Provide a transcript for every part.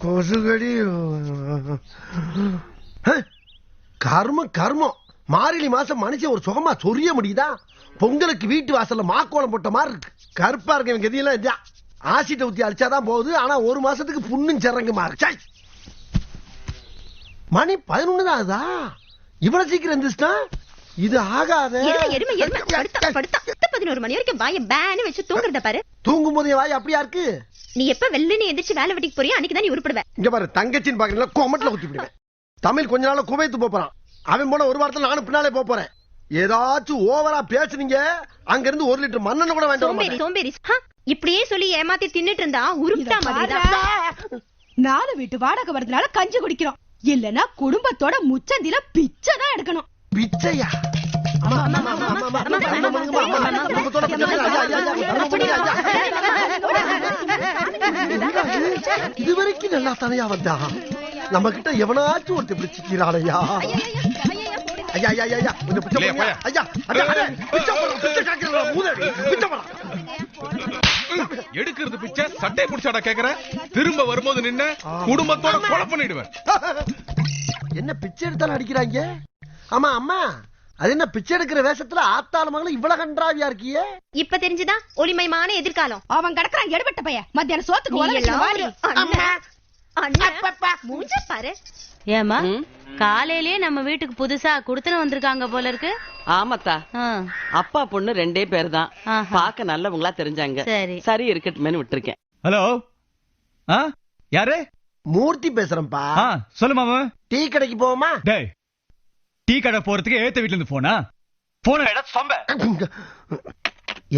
கொசுகடி கர்மம் கர்மம். மார்கழி மாசம் மனுஷன் ஒரு சுகமா சொரிய முடியுதா? பொங்கலுக்கு வீட்டு வாசல்ல மாக்கோளம் போட்ட மாதிரி இருக்கு. கருப்பா இருக்க இவங்க கதியெல்லாம் ஆசிட்ட ஊத்தி அடிச்சாதான் போகுது. ஆனா ஒரு மாசத்துக்கு புண்ணும் சிறங்குமா இருக்கு. மணி 11 தான் ஆகுதா? இவ்வளவு சீக்கிரம் இருந்துச்சுன்னா இது ஆகாத. 11 மணி வரைக்கும் வாய பேனு வச்சு தூங்குறத பாரு. தூங்கும் போதே வாய் அப்படியா இருக்கு? நீ எப்ப வெள்ளனே எந்திரிச்சு வேலை வெட்டிக்கு போறியா அன்னைக்கு தான் நீ உருப்படுவ. இங்க பாரு, தங்கச்சின்னு பாக்குறீங்களா, கோமட்ல ஊத்தி விடுவேன். தமிழ் கொஞ்ச நாள் குவைத்து போறான். அவன் போன ஒரு வாரத்துல நானும் பின்னாலே போறேன். ஏதாச்சும் ஓவரா பேசுனீங்க அங்க இருந்து 1 லிட்டர் மண்ணெண்ண கூட வேண்டாம். சோம்பேறி இப்படியே சொல்லி ஏமாத்தி தின்னுட்டு இருந்தா உருப்பிட்டா மாதிரிதான். 4 வீட்டு வாடகை வரதுனால கஞ்சி குடிக்கிறோம். இல்லனா குடும்பத்தோட முச்சந்தில பிச்சை தான் எடுக்கணும். பிச்சையா? இதுவரைக்கும் நல்லா தனியா வந்தா நம்ம கிட்ட எவனாச்சும் ஒருத்தர் பிடிச்சிக்கிறாளையா? ஐயா ஐயா ஐயா கொஞ்சம் பிச்சை போடுங்க ஐயா. பிச்சை போடுறோம், பிச்சை காக்கிறோம், மூதேவி பிச்சை போடுறோம். எடுக்கிறது பிச்சை சட்டை புடிச்சாடா கேக்குற? திரும்ப வரும்போது நின்ன குடும்பத்தோட கொலை பண்ணிடுவேன். என்ன பிச்சை எடுத்தாலும் அடிக்கிறாங்க? ஆமா அம்மா, அது என்ன பிச்சை எடுக்கிற வேஷத்துல ஆத்தாள மகளும் இவ்வளவு கன்றாவியா இருக்கியே? இப்ப தெரிஞ்சுதான் ஒளிமயமான எதிர்காலம். அவன் கடக்குறான் எடுபட்ட பையன். மத்தியான சோத்துக்கு மூஞ்ச பாரு. ஏமா காலையிலேயே நம்ம வீட்டுக்கு புதுசா குடுத்தன வந்திருக்காங்க போல இருக்கு. ஆமாத்தா, அப்பா பொண்ணு 2 பேர் தான். பாக்க நல்லவங்களா தெரிஞ்சாங்க. சரி இருக்கட்டுமேனு விட்டுருக்கேன். ஹலோ, யாரு? மூர்த்தி பேசுறேன்பா. சொல்லு மாமா. டீ கடைக்கு போவோமா? டேய், டீ கடை போறதுக்கு ஏத்த வீட்ல இருந்து போனா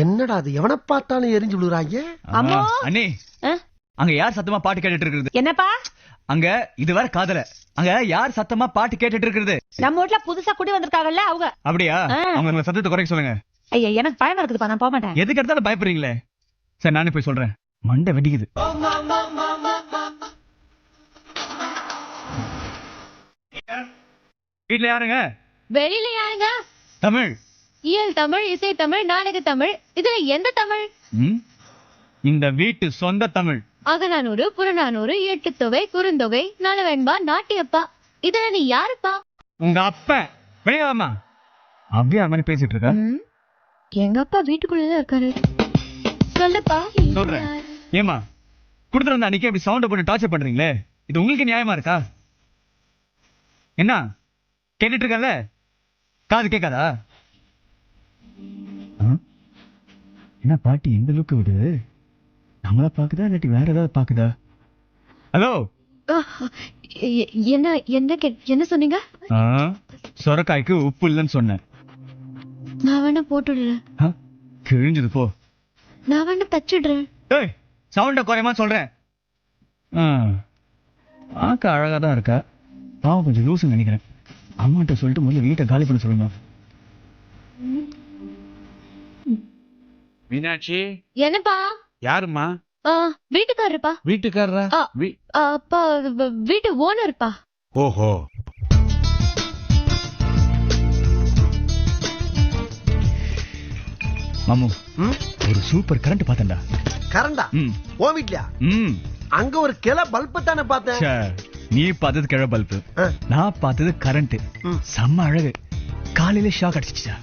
என்னடா அது? எவனை பார்த்தாலும் எரிஞ்சு விழுறாங்க. அண்ணி, அங்க யார் சத்தமா பாட்டு கேட்டுட்டு இருக்குது? என்னப்பா அங்க இது வர காதல. அங்க யார் சத்தமா பாட்டு கேட்டுட்டு இருக்குது? நம்ம வீட்ல புதுசா குடி வந்திருக்காங்கல்ல அவங்க. அப்படியா? அவங்க சத்தத்தை குறைக்க சொல்லுங்க. ஐயா எனக்கு பயமா இருக்குதுப்பா, நான் போக மாட்டேன். எதுக்கு எடுத்தாலும் பயப்படுறீங்களே. சரி நானே போய் சொல்றேன். மண்டை வெடிக்குது. வீட்ல யாருங்க? வெளியில யாருங்க? தமிழ், இயல் தமிழ், இசை தமிழ், நாடக தமிழ். இதுல எந்த தமிழ்? இந்த வீட்டு சொந்த தமிழ். அகநானூறு, புறநானூறு, எட்டுத்தொகை, குறுந்தொகை, நலவெண்பா, நாட்டியப்பா. இதுல நீ யாருப்பா? உங்க அப்பா. வெளியாமா அப்படியே மாதிரி பேசிட்டு இருக்க. எங்க அப்பா வீட்டுக்குள்ளதான் இருக்காரு. சொல்லுப்பா. சொல்றேன். ஏமா குடுத்துட்டு வந்த அன்னைக்கு அப்படி சவுண்ட் போட்டு டார்ச்சர் பண்றீங்களே, இது உங்களுக்கு நியாயமா இருக்கா? என்ன கேட்டுட்டு இருக்கல, காது கேட்காதா? என்ன பாட்டி எந்த லுக்கு விடுது? நம்மள பாக்குதா இல்லாட்டி வேற ஏதாவது பாக்குதா? ஹலோ, என்ன என்ன என்ன சொன்னீங்க? சொரக்காய்க்கு உப்பு இல்லைன்னு சொன்னேன். நான் வேணா போட்டுடுறேன். கிழிஞ்சது போ. நான் வேணா தச்சிடுறேன். ஏய், சவுண்ட குறையமா சொல்றேன். பார்க்க அழகா தான் இருக்கா, பாவம் கொஞ்சம் லூசுன்னு நினைக்கிறேன். அம்மாட்ட சொல்லிட்டு முதல்ல வீட்டை காலி பண்ண சொல்லுங்க. மீனாட்சி. என்னப்பா? யாருமா? வீட்டுக்காரருப்பா. வீட்டுக்காரரா? அப்பா வீட்டு ஓனர்ப்பா. ஓஹோ. மாமு, ஒரு சூப்பர் கரண்ட் பார்த்தேன்டா. கரண்டா? ஓ வீட்லயா? அங்க ஒரு கிளை பல்ப தானே பார்த்தேன். நீ பார்த்தது கிழ பல்பு, நான் பார்த்தது கரண்ட். செம்ம அழகு. காலையில ஷாக் அடிச்சிச்சா.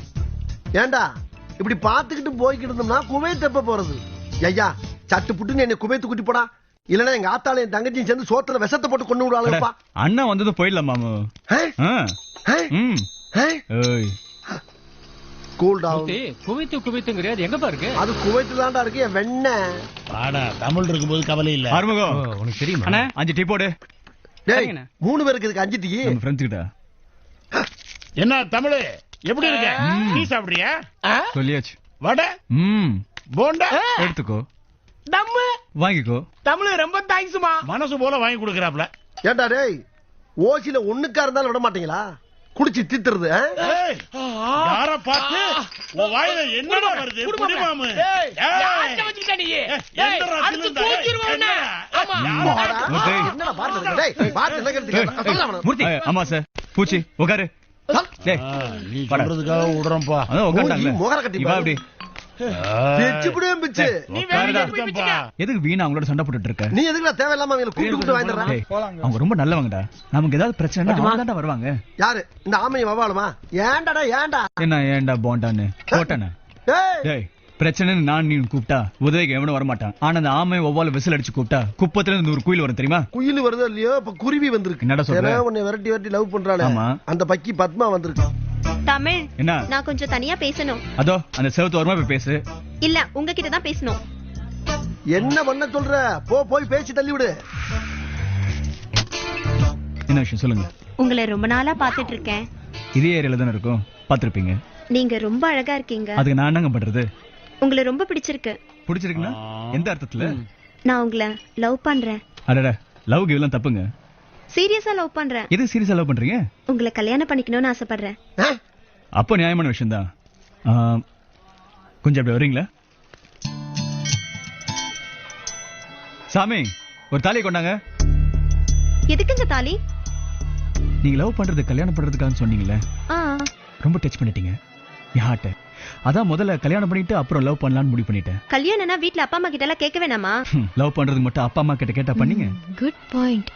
ஏண்டா இப்படி பாத்துக்கிட்டு போய்கிட்டு இருந்தோம்னா குவைத் எப்ப போறது? ஐயா சட்டு புட்டுன்னு என்ன குவைத்து கூட்டி போடா, இல்லன்னா எங்க ஆத்தால என் தங்கச்சியும் சேர்ந்து சோத்துல விஷத்தை போட்டு கொண்டு விடுவாங்கப்பா. அண்ணா வந்தது போயிடலாம் மாமு. Cool down. குவைத்துங்கிறது எங்க பாருக்கு? அது குவைத்துல தான்டா இருக்கு என் வெண்ணெய். ஆடா தமிழ் இருக்கும்போது கவலை இல்ல. ஆறுமுகம், உனக்கு தெரியுமா? அண்ணா 5 டீ போடு. டேய் 3 பேருக்கு இதுக்கு 5 டீ. நம்ம ஃப்ரெண்ட்ஸ் கிட்ட. என்ன தமிழ் எப்படி இருக்க? டீ சாப்பிடுறியா? சொல்லியாச்சு. வடை போண்டா எடுத்துக்கோ. தம்மு வாங்கிக்கோ. தமிழ் ரொம்ப தேங்க்ஸ்மா. மனசு போல வாங்கி கொடுக்கறாப்ல. ஏண்டா டேய், ஓசில ஒண்ணுக்கா இருந்தாலும் விட மாட்டீங்களா? குடிச்சு தீத்துறது. யார பார்த்து உன் வாயில என்னடா வருது? குடிமாமு. ஏய் யாச்ச வச்சிட்ட நீ? என்னடா அடுத்து தூக்கிடுவானே. ஆமா. என்னடா பாருங்க டேய், பாத்து என்ன கேக்குறீங்க? மூர்த்தி. ஆமா சார். பூச்சி உட்காரு. டேய் நீ சொல்றதுக்காக விடுறேன்ப்பா. அத உட்கார்ந்தாங்க. மோகர கட்டி வா அப்படி. பிச்சு புடுவேன் பிச்சு. நீ வேலைக்கு போய் பிச்சுக்க. எதுக்கு வீணா அவங்களோட சண்டை போட்டுட்டு இருக்க? நீ எதுக்குடா தேவையில்லாம அவங்களை கூப்பிட்டு வாங்கிடுறா? டேய், அவங்க ரொம்ப நல்லவங்கடா. நமக்கு ஏதாவது பிரச்சனை அவங்க வருவாங்க. யாரு இந்த ஆமையை வவாலுமா? ஏன்டாடா ஏன்டா? என்ன ஏன்டா போண்டான்னு போட்டானே? டேய், பிரச்சனைன்னு நான் நீ கூப்பிட்டா உதவிக்கு எவனும் வரமாட்டான். ஆனா அந்த ஆமை ஒவ்வால விசில் அடிச்சு கூப்பிட்டா குப்பத்துல இருந்து 100 குயில் வரும் தெரியுமா? குயில் வருதோ இல்லையோ, இப்ப குருவி வந்திருக்கு. என்னடா சொல்ற? உன்னை விரட்டி விரட்டி லவ் பண்றானே, ஆமா. அந்த பக்கி பத்மா வந்திருக்கு. தமிழ், என்ன? நான் கொஞ்சம் தனியா பேசணும். அதோ அந்த செவத்து ஓரமா போய் பேசு. இல்ல, உங்ககிட்ட தான் பேசணும். என்ன பண்ண சொல்ற? போய் பேசி தள்ளி விடு. என்ன விஷயம் சொல்லுங்க. உங்களை ரொம்ப நாளா பாத்துட்டு இருக்கேன். இதே ஏரியால தானே இருக்கும், பாத்திருப்பீங்க. நீங்க ரொம்ப அழகா இருக்கீங்க. அதுக்கு நான் என்னங்க பண்றது? உங்களை ரொம்ப பிடிச்சிருக்கு. பிடிச்சிருக்குன்னா எந்த அர்த்தத்துல? நான் உங்களை லவ் பண்றேன். அடடா, லவ் கிவ்லாம் தப்புங்க. சீரியஸா லவ் பண்றேன். எது சீரியஸா லவ் பண்றீங்க? உங்களை கல்யாணம் பண்ணிக்கணும்னு ஆசைப்படுறேன். அப்போ நியாயமான விஷயம் தான். கொஞ்சம் அப்படி வரீங்களா? சாமி, ஒரு தாலியை கொண்டாங்க. எதுக்குங்க தாலி? நீங்க லவ் பண்றது கல்யாணம் பண்றதுக்காக சொன்னீங்கல்ல, ரொம்ப டச் பண்ணிட்டீங்க என் ஹார்ட்ட. அதான் முதல்ல கல்யாணம் பண்ணிட்டு அப்புறம் லவ் பண்ணலாம்னு முடிவு பண்ணிட்டேன். கல்யாணம்னா வீட்ல அப்பா அம்மா கிட்ட எல்லாம் கேட்க வேணாமா? லவ் பண்றதுக்கு மட்டும் அப்பா அம்மா கிட்ட கேட்டா பண்ணீங்க. Good point.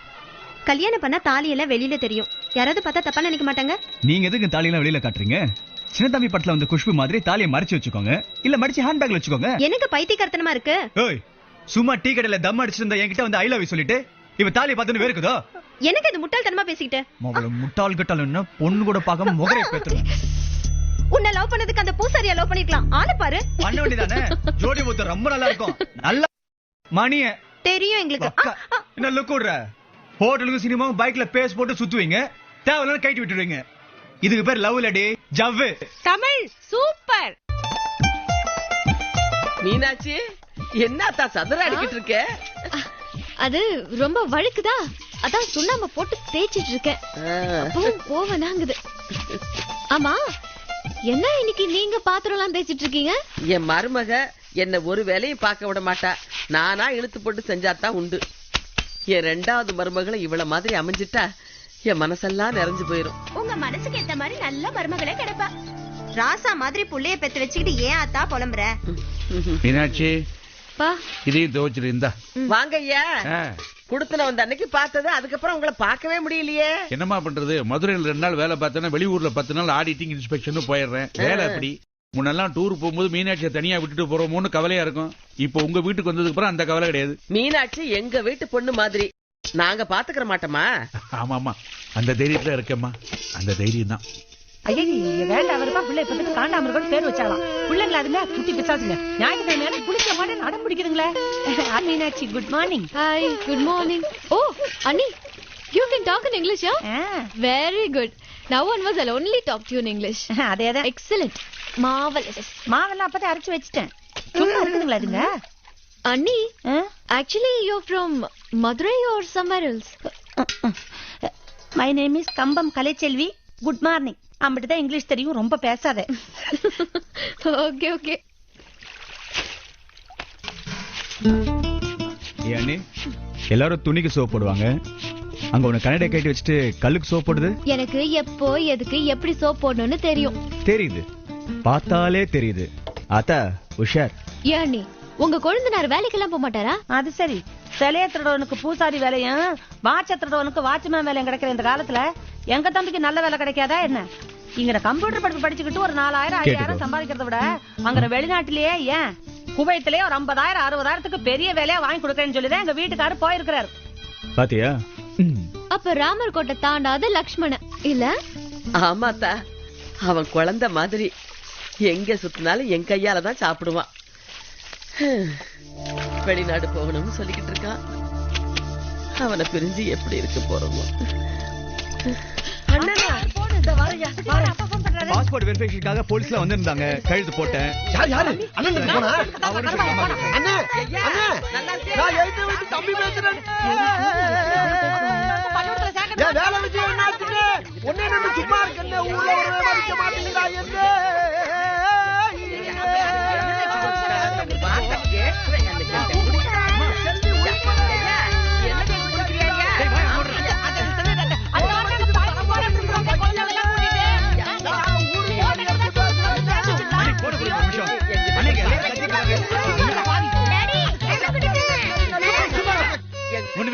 கல்யாணம் பண்ணா தாலி எல்லாம் வெளியில தெரியும். யாராவது பார்த்தா தப்பா நினைக்க மாட்டாங்க? நீங்க எதுக்கு தாலியெல்லாம் வெளியில காட்டுறீங்க? சின்ன தம்பி படத்துல வந்து குஷ்பு மாதிரி தாலியை மறைச்சு வச்சுக்கோங்க, இல்ல மடிச்சு ஹேண்ட் பேக்ல வச்சுக்கோங்க. எனக்கு பைத்தியக்காரத்தனமா இருக்கு. ஏய், சும்மா டீ கடையில தம் அடிச்சிட்டு இருந்தா என்கிட்ட வந்து ஐ லவ் யூ சொல்லிட்டு இவ தாலியை பார்த்துன்னு வேர்க்குதோ? எனக்கு இது முட்டாள்தனமா பேசிக்கிட்டு. முட்டாள் கட்டால் என்ன பொண்ணு கூட பார்க்காம முகரை பேத்துறேன். உன்னை லவ் பண்ணதுக்கு அந்த பூசாரியா லவ் பண்ணிக்கலாம். ஆளு பாரு. பண்ண வேண்டியதானே? ஜோடி மூத்த ரொம்ப நல்லா இருக்கும். நல்ல மணிய தெரியும் எங்களுக்கு. என்ன லுக் விடுற? ஹோட்டலுக்கு சினிமாவும் பைக்ல பேஸ் போட்டு சுத்துவீங்க, தேவையில்ல கைட்டு விட்டுடுவீங்க. இதுக்கு பேர் லவ் இல்லடி, ஜவ்வு. தமிழ் சூப்பர். மீனாட்சி, என்னத்தா சதுர அடிக்கிட்டு இருக்க? அது ரொம்ப வழுக்குதா, அதான் சுண்ணாம்பு போட்டு தேய்ச்சிட்டு இருக்கேன். அப்பவும் போவனாங்குது. ஆமா, என்ன இன்னைக்கு நீங்க பாத்திரம் எல்லாம் தேய்ச்சிட்டு இருக்கீங்க? என் மருமக என்ன ஒரு வேலையும் பார்க்க விட மாட்டா. நானா இழுத்து போட்டு செஞ்சாதான் உண்டு. என் 2வது மருமகளை இவ்வளவு மாதிரி அமைஞ்சிட்டா என் மனசெல்லாம் நிறைஞ்சு போயிரும். உங்க மனசுக்கு ஏத்த மாதிரி நல்ல மருமகளே கிடைப்பா. ராசா மாதிரி புள்ளைய பெத்து வச்சுக்கிட்டு ஏன் ஆத்தா புலம்புற? மீனாட்சி, பா, இதையும் துவச்சிருந்தா. வாங்க ஐயா. குடுத்துல வந்த அன்னைக்கு பார்த்தது, அதுக்கப்புறம் உங்களை பார்க்கவே முடியலையே. என்னமா பண்றது? மதுரையில் 2 நாள் வேலை பார்த்தேன்னா வெளியூர்ல 10 நாள் ஆடிட்டிங் இன்ஸ்பெக்ஷன் போயிடுறேன். வேலை அப்படி. முன்னெல்லாம் டூர் போகும்போது மீனாட்சியை தனியா விட்டுட்டு போறோமோன்னு கவலையா இருக்கும். இப்போ உங்க வீட்டுக்கு வந்ததுக்கு அப்புறம் அந்த கவலை கிடையாது. மீனாட்சி எங்க வீட்டு பொண்ணு மாதிரி. நாங்க பாத்துக்கிற மாட்டோமா? ஆமா ஆமா, அந்த தைரியத்துல இருக்கேம்மா. அந்த தைரியம் தான். ஐயா, வேண்டாம் அவருப்பா பிள்ளை இப்ப காண்டாம இருக்கணும் பேர் வச்சாலாம். பிள்ளைங்களா அதுங்க குட்டி பிசாசுங்க. ஞாயிற்றுக்கிழமை குளிக்க மாட்டேன் அடம் பிடிக்குதுங்களே. Meenakshi, good morning. Hi, good morning. ஓ அண்ணி, you can talk in English, yeah? Very good. Now onwards I'll only talk to you in English. அதேதான். Excellent. Marvelous. மாவெல்லாம் அப்பதான் அரைச்சு வச்சிட்டேன். சும்மா இருக்குதுங்களா அதுங்க? Anni, actually you're from Madurai or somewhere else? My name is Kambam Kalaiselvi. Good morning. அம்பிட்டுதான் English தெரியும், ரொம்ப பேசாத. Okay, okay. ஏனே எல்லாரும் துணிக்கு சோப் போடுவாங்க, அங்க உன கனடா கேட்டு வச்சுட்டு கல்லுக்கு சோப் போடுது. எனக்கு எப்போ எதுக்கு எப்படி சோப் போடணும்னு தெரியும். தெரியுது, பார்த்தாலே தெரியுது. ஆத்தா உஷார். ஏனி, உங்க கொழுந்தனார் வேலைக்கெல்லாம் போக மாட்டாரா? அது சரி, சிலைய திருடவனுக்கு பூசாரி வேலையும் வாட்ச திருடவனுக்கு வாட்ச்மேன் வேலையும் கிடைக்கிற இந்த காலத்துல எங்க தம்பிக்கு நல்ல வேலை கிடைக்காதா என்ன? இங்க கம்ப்யூட்டர் படிப்பு படிச்சுக்கிட்டு ஒரு 4000 5000 சம்பாதிக்கிறத விட அங்க வெளிநாட்டிலேயே ஏன் குவைத்திலேயே ஒரு 50,000 60,000க்கு பெரிய வேலையா வாங்கி கொடுக்கறேன்னு சொல்லிதான் எங்க வீட்டுக்காரு போயிருக்கிறாரு. பாத்தியா? அப்ப ராமர் கோட்டை தாண்டாத லக்ஷ்மணன் இல்ல? ஆமாத்தா, அவன் குழந்தை மாதிரி எங்க சுத்தினாலும் என் கையால தான் சாப்பிடுவான். வெளிநாடு போகணும்னு சொல்லிக்கிட்டு இருக்கான். அவனை பிரிஞ்சு எப்படி இருக்க போறோமோ. பாஸ்போர்ட் வெரிஃபிகேஷனுக்காக போலீஸ்ல வந்திருந்தாங்க, கழுத்து போட்டேன். யாரு? அண்ணன் போனா? அண்ணே, அண்ணே, நான் எழுதி விட்டு தம்பி பேசுறேன். ஏன் வேலை விஷயம் என்னாச்சுன்னு ஒன்னே நம்ம சும்மா இருக்கேன். ஊர்ல ஒரு மதிக்க மாட்டேங்கிறா என்ன? அன்னைக்கு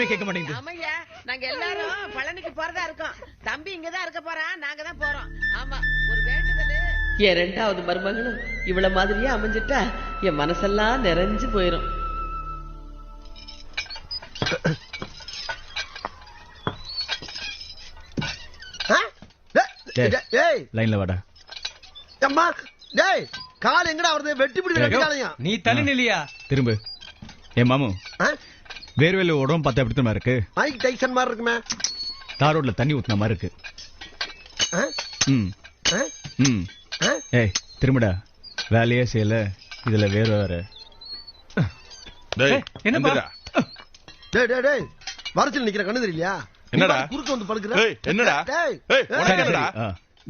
சொல்றதே கேட்க மாட்டேங்குது. ஆமையா, நாங்க எல்லாரும் பழனிக்கு போறதா இருக்கோம். தம்பி இங்கதான் இருக்க போறான், நாங்க தான் போறோம். ஆமா, ஒரு வேண்டுதல். என் ரெண்டாவது மருமகளும் இவ்வளவு மாதிரியே அமைஞ்சிட்டா என் மனசெல்லாம் நிறைஞ்சு போயிரும். லைன்ல வாடா. அம்மா டேய், கால் எங்கடா வருது? வெட்டி பிடி வெட்டிக்காலையா? நீ தள்ளி நில்லியா? திரும்ப. ஏ மாமு, வேர்வேல உடம்பு பார்த்தா எப்படி தெரியுமா இருக்கு? மைக் டைசன் மாதிரி இருக்குமே. தார் ரோட்ல தண்ணி ஊத்துன மாதிரி இருக்கு. ஏய் திரும்படா. வேலையே செய்யல, இதுல வேற வேற. என்னடா? டேய் டேய் டேய், வரச்சில நிக்கிற கண்ணு தெரியலையா? என்னடா குறுக்க வந்து படுக்குற? ஏய் என்னடா? டேய் உனக்கு என்னடா?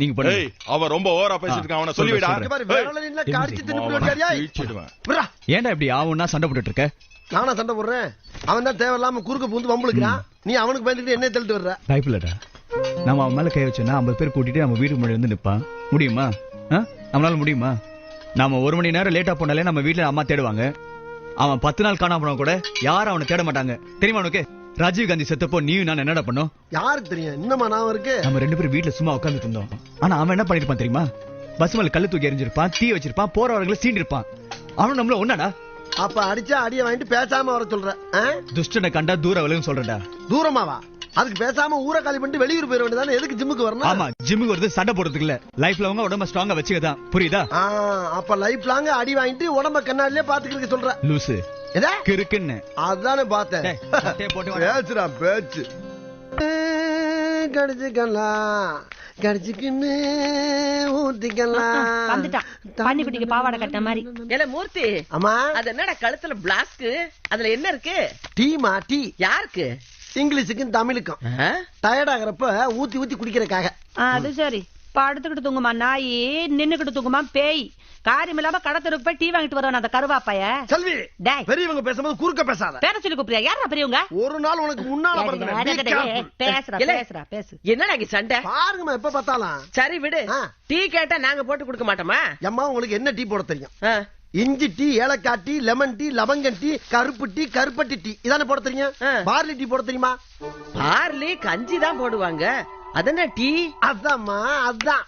நீங்க பண்ணு. ஏய் அவன் ரொம்ப ஓவரா பேசிட்டு இருக்கான், அவனை சொல்லி விடா. இங்க பாரு, வேறல நின்னா காடிச்சு தின்னு போறியா? விட்றா. ஏன்டா இப்படி ஆவுன்னா சண்டை போட்டுட்டு இருக்க? நானா சண்டை போடுறேன்? அவன் தான் தேவையில்லாம குறுக்க பூந்து வம்பளுக்குறான். நீ அவனுக்கு பயந்துட்டு என்ன தள்ளிட்டு வர்ற? டைப்லடா. நம்ம அவன் மேல கை வச்சோன்னா 50 பேர் கூட்டிட்டு நம்ம வீட்டுக்கு முன்னாடி வந்து நிப்பான். முடியுமா? நம்மளால முடியுமா? நாம 1 மணி நேரம் லேட்டா போனாலே நம்ம வீட்டுல அம்மா தேடுவாங்க. அவன் 10 நாள் காணாம போனா கூட யாரும் அவனை தேட மாட்டாங்க. தெரியுமா உனக்கு? ராஜீவ் காந்தி செத்தப்போ நீயும் நான் என்னடா பண்ணோம்? யாருக்கு தெரியும்? இன்னமா நான் இருக்கு. நம்ம 2 பேரும் வீட்டுல சும்மா உட்காந்துட்டு இருந்தோம். ஆனா அவன் என்ன பண்ணிருப்பான் தெரியுமா? பஸ் மேல கல்லு தூக்கி எறிஞ்சிருப்பான், தீ வச்சிருப்பான், போறவர்களை சீண்டிருப்பான். அவனும் நம்மள ஒன்னாடா? அப்ப அடிச்சா அடிய வாங்கிட்டு பேசாம வர சொல்ற? துஷ்டனை கண்டா தூர விலகும் சொல்றடா. தூரமாவா? அதுக்கு பேசாம ஊரை காலி பண்ணிட்டு வெளியூர் போயிட வேண்டியதானே. எதுக்கு ஜிம்முக்கு வரணும்? ஆமா, ஜிம்முக்கு வருது சண்டை போடுறதுக்கு இல்ல, லைஃப்ல அவங்க உடம்ப ஸ்ட்ராங்கா வச்சுக்கதான். புரியுதா? அப்ப லைஃப் லாங்க அடி வாங்கிட்டு உடம்ப கண்ணாடிலே பாத்துக்கிறதுக்கு சொல்ற? லூசு கிறுக்குன்னு அதானே பார்த்தேன். பேச்சுடா பேச்சு. கடிச்சுக்கலாம் கடிச்சுக்கின்னு ஊத்திக்கலாம். வந்துட்டான் பண்ணி குட்டிக்கு பாவாடை கட்ட மாதிரி. ஏல மூர்த்தி, அம்மா அது என்னடா கழுத்துல பிளாஸ்க்? அதுல என்ன இருக்கு? டீமா? டீ யாருக்கு? இங்கிலீஷுக்கும் தமிழுக்கும். டயர்ட் ஆகிறப்ப ஊத்தி ஊத்தி குடிக்கிறதுக்காக. அது சரி. படுத்துக்கிட்டு தூங்குமா நாயி, நின்னுக்கிட்டு தூங்குமா பேய். காரியம் இல்லாம கடத்தருக்கு போய் டீ வாங்கிட்டு வருவான் அந்த கருவாப்பைய. செல்வி, பெரியவங்க பேசும்போது குறுக்க பேசாத. பேர சொல்லி கூப்பிடுறியா? யாரா பெரியவங்க? ஒரு நாள் உனக்கு முன்னால பேசுறா பேசுறா பேசு. என்னடா சண்டை? பாருங்கம்மா எப்ப பார்த்தாலும். சரி விடு, டீ கேட்டா நாங்க போட்டு கொடுக்க மாட்டோமா? அம்மா உங்களுக்கு என்ன டீ போட தெரியும்? இஞ்சி டீ, ஏலக்காய் டீ, லெமன் டீ, லவங்கம் டீ, கருப்பு டீ, கருப்பட்டி டீ, இதானே போட தெரியும்? பார்லி டீ போட தெரியுமா? பார்லி கஞ்சி தான் போடுவாங்க. அதென்ன டீ? அதாம்மா அதான்.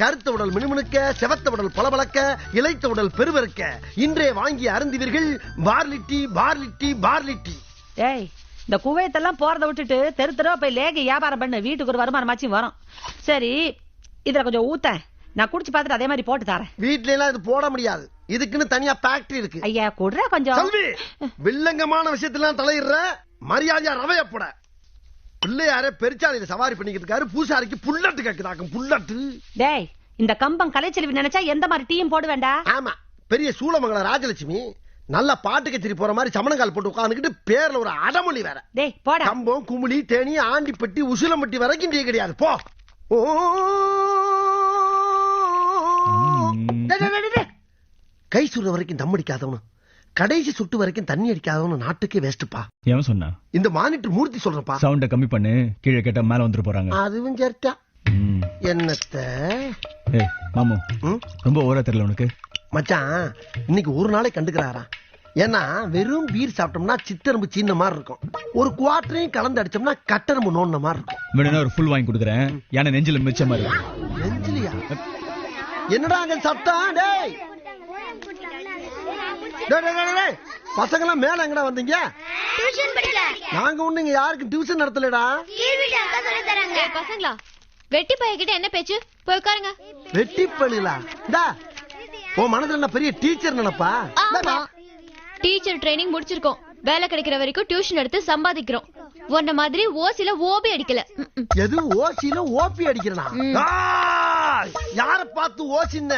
கருத்த உடல் மினுமினுக்க, செவத்த உடல் பளபளக்க, இளைத்த உடல் பெருவருக்க இன்றே வாங்கி அருந்துவீர்கள் barley tea, barley tea, barley tea. ஏய், இந்த குவைத்தெல்லாம் போறத விட்டுட்டு தெரு தெருவா போய் லேக வியாபாரம் பண்ணு. வீட்டுக்கு ஒரு வருமானமாச்சும் வரும். சரி, இதுல கொஞ்சம் ஊத்த, நான் குடிச்சு பார்த்துட்டு அதே மாதிரி போட்டு தரேன். வீட்ல எல்லாம் இது போட முடியாது, இதுக்குன்னு தனியா ஃபேக்டரி இருக்கு. ஐயா குடுற கொஞ்சம். செல்வி, வில்லங்கமான விஷயத்தெல்லாம் தலையிடுற, மரியாதையா ரவைய போட. பிள்ளையாரே பெருச்சாலையில சவாரி பண்ணிக்கிட்டு இருக்காரு, பூசாரிக்கு புல்லட்டு கேக்குதாக்கும். புல்லட்டு. டேய், இந்த கம்பம் கலைச்செல்வி நினைச்சா எந்த மாதிரி டீயும் போட வேண்டாம். ஆமா, பெரிய சூளமங்கல ராஜலட்சுமி நல்ல பாட்டு கச்சேரி போற மாதிரி சமணங்கால் போட்டு உட்காந்துக்கிட்டு பேர்ல ஒரு அடமொழி வேற. டேய் போட. கம்பம், குமுளி, தேனி, ஆண்டிப்பட்டி, உசிலம்பட்டி வரைக்கும் டீ கிடையாது. போ. கை சுடுற வரைக்கும் தம் அடிக்காதவனு, கடைசி சுட்டு வரைக்கும் தண்ணி அடிக்காதவனு நாட்டுக்கே வேஸ்ட்பா. எவன் சொன்னா? இந்த மானிட்டர் மூர்த்தி சொல்றப்பா. சவுண்ட கம்மி பண்ணு, கீழே கேட்டா மேல வந்துட்டு போறாங்க. அதுவும் சரிட்டா. என்னத்த? ஏய் மாமு, ரொம்ப ஓரா தெரியல உனக்கு. மச்சான், இன்னைக்கு ஒரு நாளை கண்டுக்கிறாரா? ஏன்னா வெறும் பீர் சாப்பிட்டோம்னா சித்தரம்பு சீன மாதிரி இருக்கும், ஒரு குவார்டரையும் கலந்து அடிச்சோம்னா கட்டரம்பு நோண்ட மாதிரி இருக்கும். வேணும்னா ஒரு ஃபுல் வாங்கி கொடுக்குறேன். ஏன்னா நெஞ்சில மிச்ச மாதிரி இருக்கும். நெஞ்சிலியா? என்னடா அங்க சத்தம்? டேய் பசங்க எல்லாம் மேல எங்கடா வந்தீங்க? நாங்க ஒண்ணு இங்க யாருக்கும் டியூஷன் நடத்தலடா. பசங்களா, வெட்டி பையகிட்ட என்ன பேச்சு? போய் உட்காருங்க. வெட்டி பள்ளிலா? உன் மனதுல என்ன பெரிய டீச்சர் நினைப்பா? டீச்சர் ட்ரைனிங் முடிச்சிருக்கோம். வேலை கிடைக்கிற வரைக்கும் டியூஷன் எடுத்து சம்பாதிக்கிறோம். உன்ன மாதிரி ஓசில ஓபி அடிக்கல. எது ஓசில ஓபி அடிக்கிறனா? யார பார்த்து ஓசின்ன?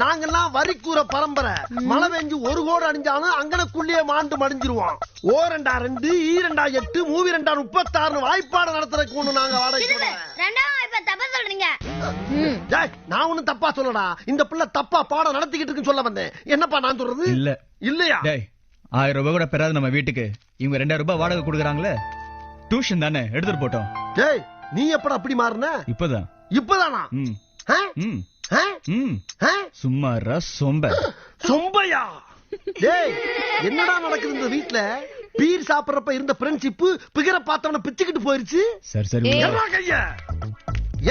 நாங்கெல்லாம் வரிக்கூற பரம்பரை. மழை பெஞ்சு ஒரு கோடு அடிஞ்சாலும் அங்கனக்குள்ளேயே மாண்டு மடிஞ்சிருவோம். ஓ 2 2 ஈ 2 8 மூவி 2 36 வாய்ப்பாடு நடத்துறதுக்கு ஒண்ணு நாங்க வாடகை. நான் ஒண்ணும் தப்பா சொல்லடா, இந்த பிள்ளை தப்பா பாடம் நடத்திக்கிட்டு இருக்குன்னு சொல்ல வந்தேன். என்னப்பா நான் சொல்றது? இல்ல இல்லையா? 1000 ரூபாய் கூட பெறாது நம்ம வீட்டுக்கு. இவங்க 2000 ரூபாய் வாடகை கொடுக்குறாங்களே, டியூஷன் தானே, எடுத்துட்டு போட்டோம். டேய், நீ எப்படா அப்படி மாறின? இப்பதான். இப்பதானா? சும்மாரா சொம்ப. சொம்பையா? டேய், என்னடா நடக்குது இந்த வீட்ல? பீர் சாப்பிடறப்ப இருந்த ஃப்ரெண்ட்ஷிப் பிகர பார்த்தவன பிச்சுக்கிட்டு போயிருச்சு. சரி என்ன கைய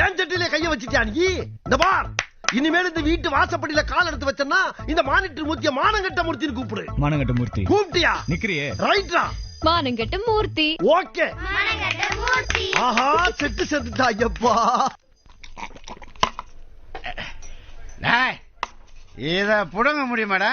ஏன் சட்டிலே கைய வச்சிட்டியா நீ? இந்த பார், இனிமேல் இந்த வீட்டு வாசப்படியில கால் எடுத்து வச்சனா இந்த மானிட்டர் மூர்த்திய மானங்கட்ட மூர்த்தின்னு கூப்பிடு. மானங்கட்ட மூர்த்தி கூப்பிட்டியா? நிக்கிறியே. ரைட்டா. மானங்கட்ட மூர்த்தி. ஓகே. மானங்கட்ட மூர்த்தி. ஆஹா, செட்டு செத்துட்டா ஐயப்பா. டேய், இத புடுங்க முடியுமாடா?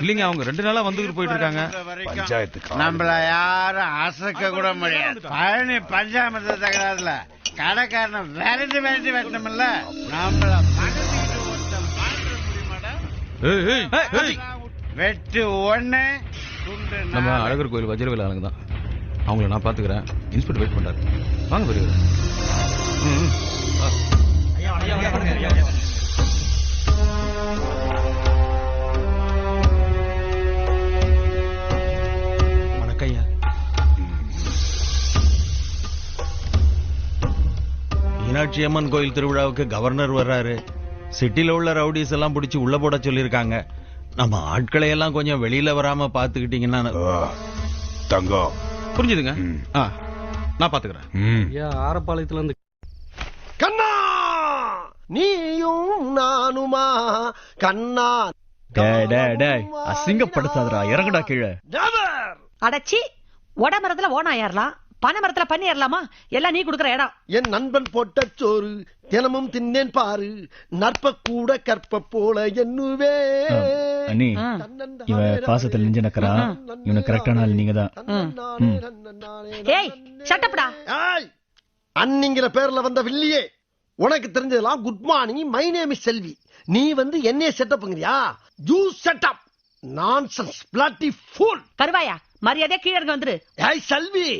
இல்லைங்க, அவங்க 2 நாளா வந்துட்டு போயிட்டு இருக்காங்க. பஞ்சாயத்துக்கு நம்மள யாரும் அசைக்க கூட முடியாது. பழனி பஞ்சாயத்து தகராறுல கடைக்காரன விரட்டி வெட்டணும்ல. நம்மள வெட்டு ஒண்ணு நம்ம அழகர் கோயில் வஜ்ரவேல் ஆளுங்க தான். அவங்கள நான் பாத்துக்கிறேன். இன்ஸ்பெக்டர் வெயிட் பண்றாரு. வாங்க பெரியவர். வணக்கய்யா. மீனாட்சி அம்மன் கோயில் திருவிழாவுக்கு கவர்னர் வர்றாரு. சிட்டில உள்ள ரவுடிஸ் எல்லாம் பிடிச்சி உள்ள போட சொல்லிருக்காங்க. நம்ம ஆட்களை எல்லாம் கொஞ்சம் வெளியில வராம பாத்துக்கிட்டீங்கன்னா. தங்கம் புரிஞ்சுதுங்க. நான் பாத்துக்கிறேன். ஆரப்பாளையத்துல இருந்து கண்ணா, நீயும் நானுமா கண்ணா. அசிங்கப்படுத்தாதடா, இறங்குடா கீழே. அடச்சி, ஒட மரத்துல ஓனா ஏறலாம், பனை மரத்துல பண்ணி ஏறலாமா? எல்லாம் நீ குடுக்கற இடம். என் நண்பன் போட்ட சோறு தினமும் தின்னேன் பாரு, நற்ப கூட கற்ப போல என்னுவே. அண்ணி, இவ பாசத்துல நெஞ்ச நக்கறா. இவனை கரெக்டான ஆள் நீங்க தான். ஏய், ஷட்டப்டா. ஏய், அன்னிங்கிற பேர்ல வந்த வில்லியே, உனக்கு தெரிஞ்சதெல்லாம் good morning, my name is Selvi. நீ வந்து என்னைய செட்டப்ங்கறியா? You setup nonsense bloody fool. கருவாயா, மரியாதை கீழ இறங்க வந்துரு. ஏய் செல்வி,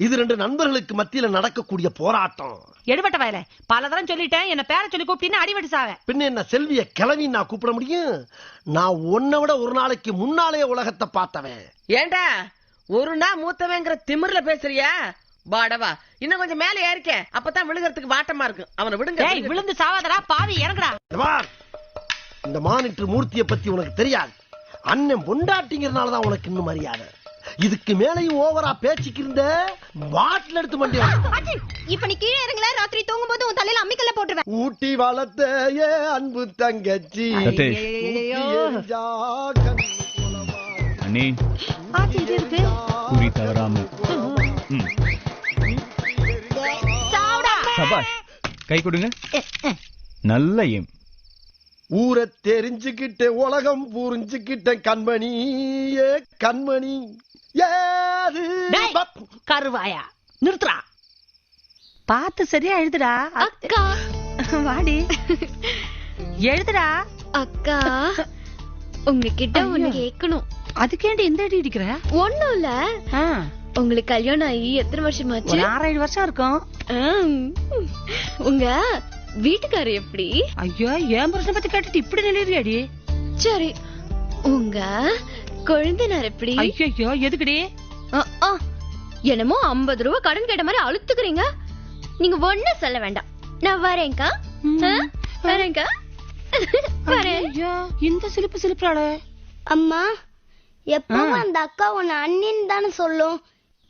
இது 2 நண்பர்களுக்கு மத்தியில நடக்கக்கூடிய போராட்டம். எடுபட்ட வயல பலதரம் சொல்லிட்டேன். என்ன பேரை சொல்லி கூப்பிட்டீங்கன்னா அடிபட்டு சாவ. பின்ன என்ன செல்விய கிளவி நான் கூப்பிட முடியும்? நான் உன்னை விட ஒரு நாளைக்கு முன்னாலே உலகத்தை பார்த்தவன். ஏண்டா ஒரு நாள் மூத்தவங்கிற திமிர்ல பேசுறியா? பாடவா, இன்னும் கொஞ்சம் மேல ஏறிக்க, அப்பதான் விழுகிறதுக்கு வாட்டமா இருக்கும். அவனை விடுங்க. விழுந்து சாவாதடா பாவி, இறங்குடா. இந்த மானிட்டர் மூர்த்தியை பத்தி உனக்கு தெரியாது. அண்ணன் பொண்டாட்டிங்கிறதுனாலதான் உனக்கு இன்னும் மரியாதை. இதுக்கு மேலையும் ஓவரா பேச்சுக்கு இருந்த பாட்டில் எடுத்து மண்டியா. இப்ப நீ கீழே இறங்கல, ராத்திரி தூங்கும் போது உன் தலையில அம்மிக்கல்ல போட்டுருவேன். ஊட்டி வளர்த்த ஏ அன்பு தங்கச்சி. அண்ணி, குறி தவறாம. சபாஷ், கை கொடுங்க. நல்ல எம். ஊரை தெரிஞ்சுக்கிட்ட உலகம் புரிஞ்சுக்கிட்ட கண்மணி, ஏ கண்மணி. கருவாயா, நிறுத்துறா. பார்த்து சரியா எழுதுடா. அக்கா வாடி, எழுதுடா. அக்கா, உங்ககிட்ட ஒண்ணு கேட்கணும். அதுக்கேண்டி இந்த அடி அடிக்கிற? ஒண்ணும் இல்ல. உங்களுக்கு கல்யாணம் ஆகி எத்தனை வருஷமாச்சு? 6-7 வருஷம் இருக்கும். உங்க வீட்டுக்காரர் எப்படி? ஐயோ, என் புருஷனை பத்தி கேட்டுட்டு இப்படி நிலையாடி. சரி, உங்க கொழுந்தனார் எப்படி? ஐயோ, எதுக்குடி? என்னமோ 50 ரூபாய் கடன் கேட்ட மாதிரி அழுத்துக்கிறீங்க. நீங்க ஒண்ணு சொல்ல வேண்டாம், நான் வரேன்க்கா. வரேன்க்கா, வரேன். இந்த சிலிப்பு சிலிப்புறாளே. அம்மா, எப்பவும் அந்த அக்கா உன்னை அண்ணின்னு தானே சொல்லும்,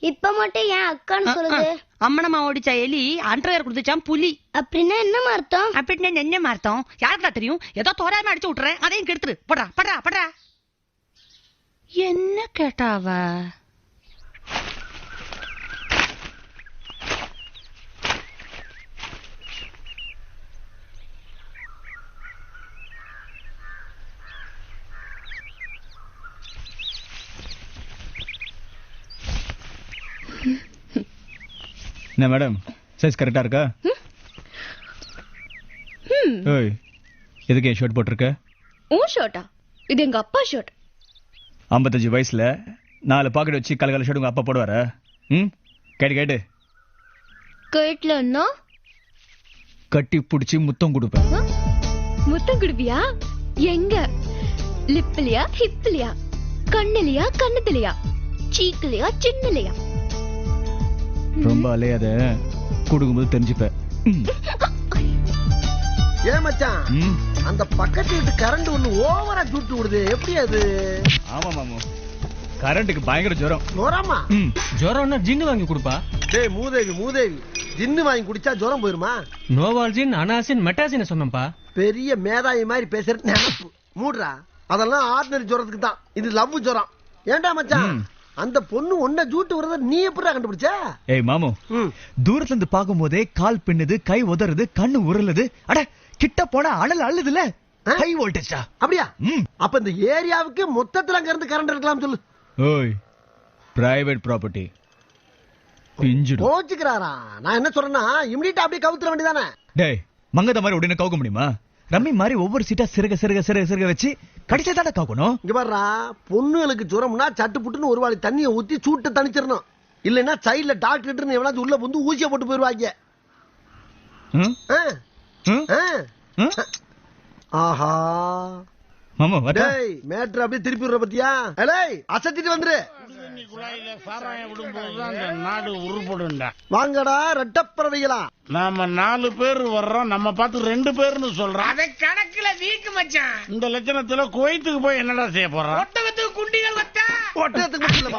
இப்ப மட்டும் ஏன் அக்கான்னு சொல்லுது? அம்மனம்மா ஓடிச்சா எலி, அன்றையர் குடுத்துச்சான் புலி. அப்படின்னா என்ன அர்த்தம்? அப்படின்னா என்ன அர்த்தம் யாருக்கா தெரியும்? ஏதோ தோராயமா அடிச்சு விட்டுறேன், அதையும் கெடுத்துரு. படுறா படுறா படுறா. என்ன கேட்டாவ? என்ன மேடம், சைஸ் கரெக்டா இருக்கா? ஓய், எதுக்கு என் ஷர்ட் போட்டிருக்க? உன் ஷர்ட்டா? இது எங்க அப்பா ஷர்ட். 55 வயசுல 4 பாக்கெட் வச்சு கலகல ஷர்ட் உங்க அப்பா போடுவாரா? கேட்டு கேட்டு கேட்லன்னா கட்டி பிடிச்சி முத்தம் கொடுப்பேன். முத்தம் குடுப்பியா? எங்க? லிப்லயா, ஹிப்லயா, கண்ணுலயா, கண்ணத்துலயா, சீக்குலயா, சின்னலையா? ரொம்ப அலையாத, கொடுக்கும்போது தெரிஞ்சுப்ப. ஏன் மச்சான், அந்த பக்கத்து வீட்டு கரண்ட் ஒண்ணு ஓவரா சுட்டு விடுது, எப்படி அது? ஆமா மாமு, கரண்ட்டுக்கு பயங்கர ஜுரம். ஜுரமா? ஜுரம்னா ஜின்னு வாங்கி கொடுப்பா. டேய் மூதேவி ஜின்னு வாங்கி குடிச்சா ஜுரம் போயிருமா? நோவால்ஜின், அனாசின், மெட்டாசின் சொன்னப்பா. பெரிய மேதாவி மாதிரி பேசுற நினைப்பு. மூடுறா. அதெல்லாம் ஆர்டினரி ஜுரத்துக்கு தான். இது லவ் ஜுரம். ஏன்டா மச்சான் அந்த பொண்ணு ஒன்ன ஜூட்டு வரத நீ எப்படிடா கண்டுபிடிச்ச? ஏய் மாமு, தூரத்துல இருந்து பாக்கும்போதே கால் பின்னுது, கை உதறுது, கண்ணு உருளுது. அட கிட்ட போனா அனல் அள்ளுதுல. ஹை வோல்டேஜா? அப்படியா? அப்ப இந்த ஏரியாவுக்கு மொத்தத்துல அங்க இருந்து கரண்ட் இருக்கலாம் சொல்லு. ஓய், பிரைவேட் ப்ராப்பர்ட்டி. பிஞ்சிடு. போச்சுக்கறாரா? நான் என்ன சொல்றேன்னா இமிடியேட்டா அப்படியே கவுத்துற வேண்டியதானே? டேய், மங்கத மாதிரி உடனே கவுக்க முடியுமா? ரம்மி மாதிரி ஒவ்வொரு சீட்டா சிறுக வச்சு கடிச்சதாட கவுக்கணும். இங்க பாருடா, பொண்ணுகளுக்கு ஜுரம்னா சட்டு புட்டுன்னு ஒரு வாளி தண்ணியை ஊத்தி சூட்டை தணிச்சிடணும். இல்லைன்னா சைடுல டாக்டர் எவனாச்சும் உள்ள வந்து ஊசியை போட்டு போயிருவாங்க. ஆஹா மாமா டேய், மேட்ரு அப்படியே திருப்பி விடுற பத்தியா? ஏய், அசத்திட்டு வந்துரு. குழாயில சாராயம் விடும்போதுதான் இந்த நாடு உருப்படுண்டா. வாங்கடா ரெட்டப்பறவைகளா. நாம 4 பேர் வர்றோம், நம்ம பார்த்து 2 பேர்னு சொல்றோம். அதை கணக்குல வீக்கு மச்சான். இந்த லட்சணத்துல குவைத்துக்கு போய் என்னடா செய்ய போறோம்? ஒட்டகத்துக்கு குண்டிகள் வச்சா. ஒட்டகத்துக்கு மட்டும்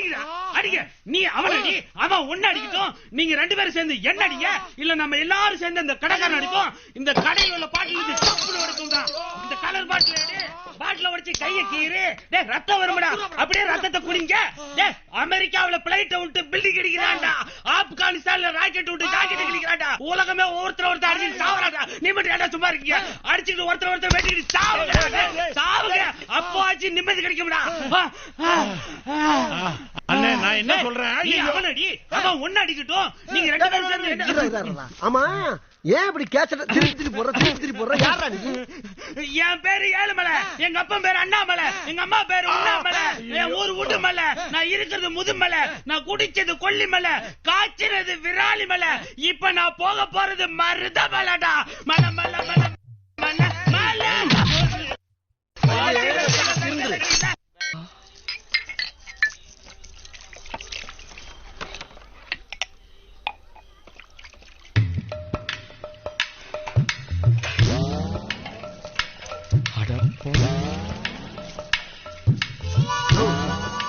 இல்ல அடிங்க. நீ அவனடி, அவன் ஒன்னு அடிக்கட்டும். நீங்க 2 பேரும் சேர்ந்து என்ன அடிங்க, இல்ல நம்ம எல்லாரும் சேர்ந்து இந்த கடைக்காரன் அடிப்போம். இந்த கடையில் உள்ள பாட்டில் இருந்து சப்புன்னு வரைக்கும் தான். இந்த கலர் பாட்டில் எடு, பாட்டில உடைச்சு கையை கீறு. டேய், ரத்தம் வரும்டா. அப்படியே ரத்தத்தை குடிங்க. டேய், அமெரிக்காவுல பிளைட் விட்டு பில்டிங் அடிக்கிறான்டா. ஆப்கானிஸ்தான்ல ராக்கெட் விட்டு ராக்கெட் அடிக்கிறான்டா. உலகமே ஒருத்தர் அடிச்சு சாவறான்டா. நீ மட்டும் ஏன்டா சும்மா இருக்கீங்க? அடிச்சிட்டு ஒருத்தர் வெட்டிட்டு சாவுங்க. அப்போ ஆச்சு நிம்மதி கிடைக்கும்டா. அண்ணே, நான் என்ன சொல்றேன்? அவனடி, அவன் ஒன்னு அடிக்கட்டும். நீங்க 2 பேரும் சேர்ந்து. ஆமா, ஏன் இப்படி கேசட்ட திருப்பி போடுற? யாரா நீ? என் பேரு ஏழுமலை, எங்க அப்பா பேரு அண்ணாமலை, எங்க அம்மா பேரு உண்ணாமலை, என் ஊர் உடுமலை, நான் இருக்கிறது முதுமலை, நான் குடிச்சது கொல்லிமலை, காய்ச்சினது விராலிமலை, இப்ப நான் போக போறது மருதமலைடா. மலை மலை மலை மலை மலை.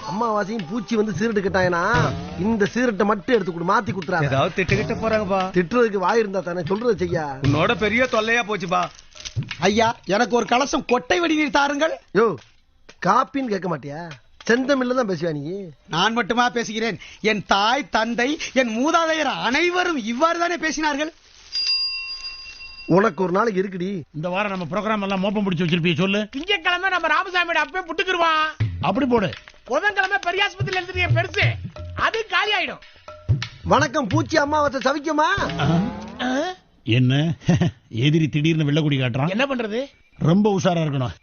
அம்மாவாசையும் பூச்சி வந்து சீரட்டு கட்டாயனா இந்த சீரட்டை மட்டும் எடுத்து கொடு, மாத்தி குடுறாங்க. ஏதாவது திட்டுக்கிட்ட போறாங்கப்பா. திட்டுறதுக்கு வாய் இருந்தா தானே சொல்றது செய்யா. உன்னோட பெரிய தொல்லையா போச்சுப்பா. ஐயா, எனக்கு ஒரு கலசம் கொட்டை வடிநீர் தாருங்கள். யோ, காப்பின்னு கேட்க மாட்டியா? செந்தமில்ல தான் பேசுவா நீ. நான் மட்டுமா பேசுகிறேன்? என் தாய், தந்தை, என் மூதாதையர் அனைவரும் இவ்வாறு தானே பேசினார்கள். உனக்கு ஒரு நாளைக்கு இருக்குடி. இந்த வாரம் நம்ம ப்ரோகிராம் எல்லாம் மோப்பம் பிடிச்சு வச்சிருப்பீங்க சொல்லு. திங்கக்கிழமை நம்ம ராமசாமியோட அப்பே புட்டுக்குருவான். அப்படி போடு. புதன்கிழமை பெரியாஸ்பத்திரியில இருந்து பெருசு, அது காலி ஆயிடும். வணக்கம் பூச்சி அம்மாவாசை சவிக்குமா? என்ன எதிரி திடீர்னு வெள்ளக்குடி காட்டுறான்? என்ன பண்றது? ரொம்ப உஷாரா இருக்கணும்.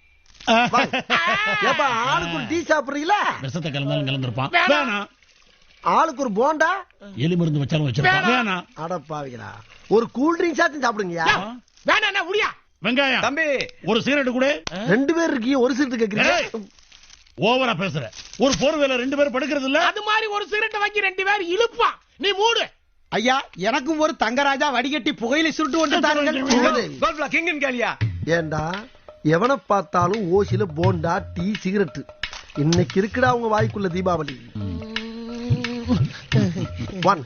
ஆளுக்கு ஒரு டீ சாப்பிடுறீங்களா? விஷத்தை கலந்தாலும் கலந்துருப்பான். வேணாம். ஆளுக்கு ஒரு போண்டா, எலி மருந்து வச்சாலும் வச்சிருப்பான். வேணாம். அடப்பாவிங்களா, ஒரு கூல் ட்ரிங்க்ஸ் ஆச்சும் சாப்பிடுங்கயா. வேணா முடியா. வெங்காயம் தம்பி, ஒரு சிகரெட் கூட. 2 பேர் இருக்கீங்க, ஒரு சிகரெட் கேக்குறீங்க. ஓவரா பேசுற. ஒரு போர்வேல 2 பேர் படுக்கிறது இல்ல. அது மாதிரி ஒரு சிகரெட் வாங்கி 2 பேர் இழுப்பா. நீ மூடு. ஐயா, எனக்கும் ஒரு தங்கராஜா வடிகட்டி புகையில சுருட்டு வந்து தாருங்கள். கிங்கன் கேளியா? ஏண்டா எவனை பார்த்தாலும் ஓசில போண்டா, டீ, சிகரெட். இன்னைக்கு இருக்குடா உங்க வாய்க்குள்ள தீபாவளி. 1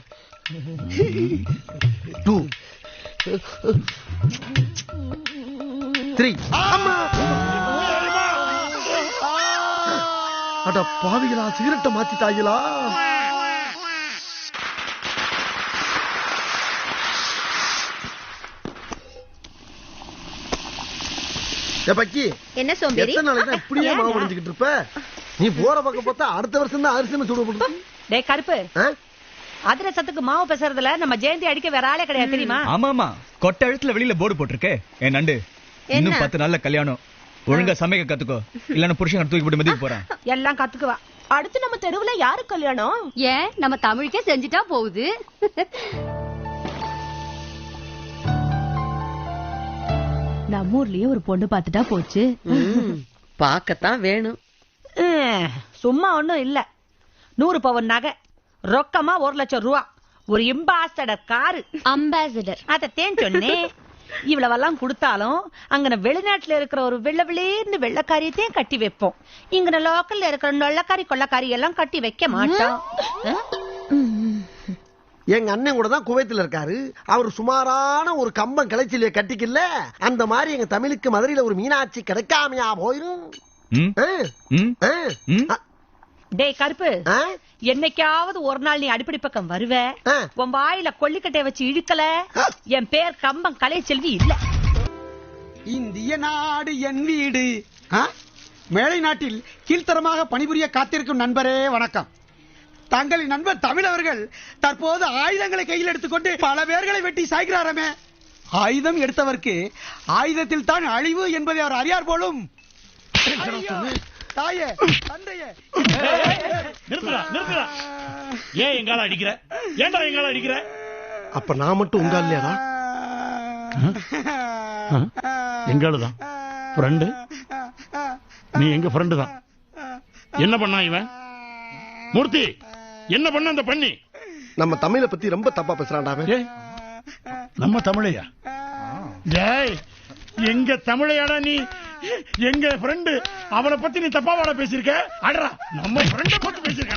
2 3. அட பாவிகளா, சிகரெட்டை மாத்திட்டாங்களா? பக்கி, என்ன சோம்பேறி? எத்தனை நாளைக்கு இப்படியே மாவு முடிஞ்சுக்கிட்டு இருப்ப? நீ போற பக்கம் பார்த்தா அடுத்த வருஷம் தான் அரிசி சூடு போட்டு. டேய் கருப்பு, அதிரசத்துக்கு மாவு பேசுறதுல நம்ம ஜெயந்தி அடிக்க வேற ஆளே கிடையாது தெரியுமா? ஆமாமா, கொட்டை எழுத்துல வெளியில போர்டு போட்டிருக்கே. என் நண்டு, இன்னும் 10 நாள்ல கல்யாணம். ஒழுங்கா சமைக்க கத்துக்கோ, இல்லன்னா புருஷன் தூக்கி போட்டு மதிக்க போறான். எல்லாம் கத்துக்குவா. அடுத்து நம்ம தெருவுல யாரு கல்யாணம்? ஏன் நம்ம தமிழுக்கே செஞ்சுட்டா போகுது. நம்ம ஊர்லயே ஒரு பொண்ணு பாத்துட்டா போச்சு. பாக்கத்தான் வேணும். சும்மா ஒண்ணும் இல்ல. 100 பவுன் நகை, ரொக்கமா 1 லட்சம் ரூபா, ஒரு அம்பாசடர் காரு. அம்பாசடர் அத தேன் சொன்னே. இவ்வளவெல்லாம் கொடுத்தாலும் அங்க வெளிநாட்டுல இருக்கிற ஒரு வெள்ளை வெள்ளக்காரியத்தையும் கட்டி வைப்போம். இங்க லோக்கல்ல இருக்கிற நொள்ளக்காரி கொள்ளக்காரி எல்லாம் கட்டி வைக்க மாட்டோம். எங்க அண்ணன் கூட தான் குவைத்துல இருக்காரு. அவர் சுமாரான ஒரு கம்பம் கிளைச்சில கட்டிக்கல. அந்த மாதிரி எங்க தமிழுக்கு மதுரையில ஒரு மீனாட்சி கிடைக்காமையா போயிரும். டேய் கருப்பு, என்னைக்காவது ஒரு நாள் நீ அடிப்படை பக்கம் வருவ, உன் வாயில கொல்லிக்கட்டைய வச்சு இழுக்கல, என் பேர் கம்பம் கலைச்செல்வி இல்ல. இந்திய நாடு என் வீடு. மேலை நாட்டில் கீழ்த்தரமாக பணிபுரிய காத்திருக்கும் நண்பரே வணக்கம். தங்களின் நண்பர் தமிழ் அவர்கள் தற்போது ஆயுதங்களை கையில் எடுத்துக்கொண்டு பல பேர்களை வெட்டி சாய்கிறாரமே. ஆயுதம் எடுத்தவர்க்கு ஆயுதத்தில் தான் அழிவு என்பதை அவர் அறியார் போலும். தாயே, தந்தையே, நிறுத்துடா. ஏன் எங்கால அடிக்கிற? ஏன்டா எங்கால அடிக்கிற? அப்ப நான் மட்டும் உங்க இல்லையாடா? எங்காலதான் ஃப்ரெண்டு. நீ எங்க ஃப்ரெண்டு தான். என்ன பண்ணா இவன்? மூர்த்தி, என்ன பண்ண அந்த பண்ணி? நம்ம தமிழை பத்தி ரொம்ப தப்பா பேசுறான்டா. நம்ம தமிழையா? ஜெய், எங்க தமிழையாடா நீ? எங்க ஃப்ரெண்டு, அவனை பத்தி நீ தப்பாவாடா பேசியிருக்க? அடரா, நம்ம ஃப்ரெண்ட பத்தி பேசியிருக்க.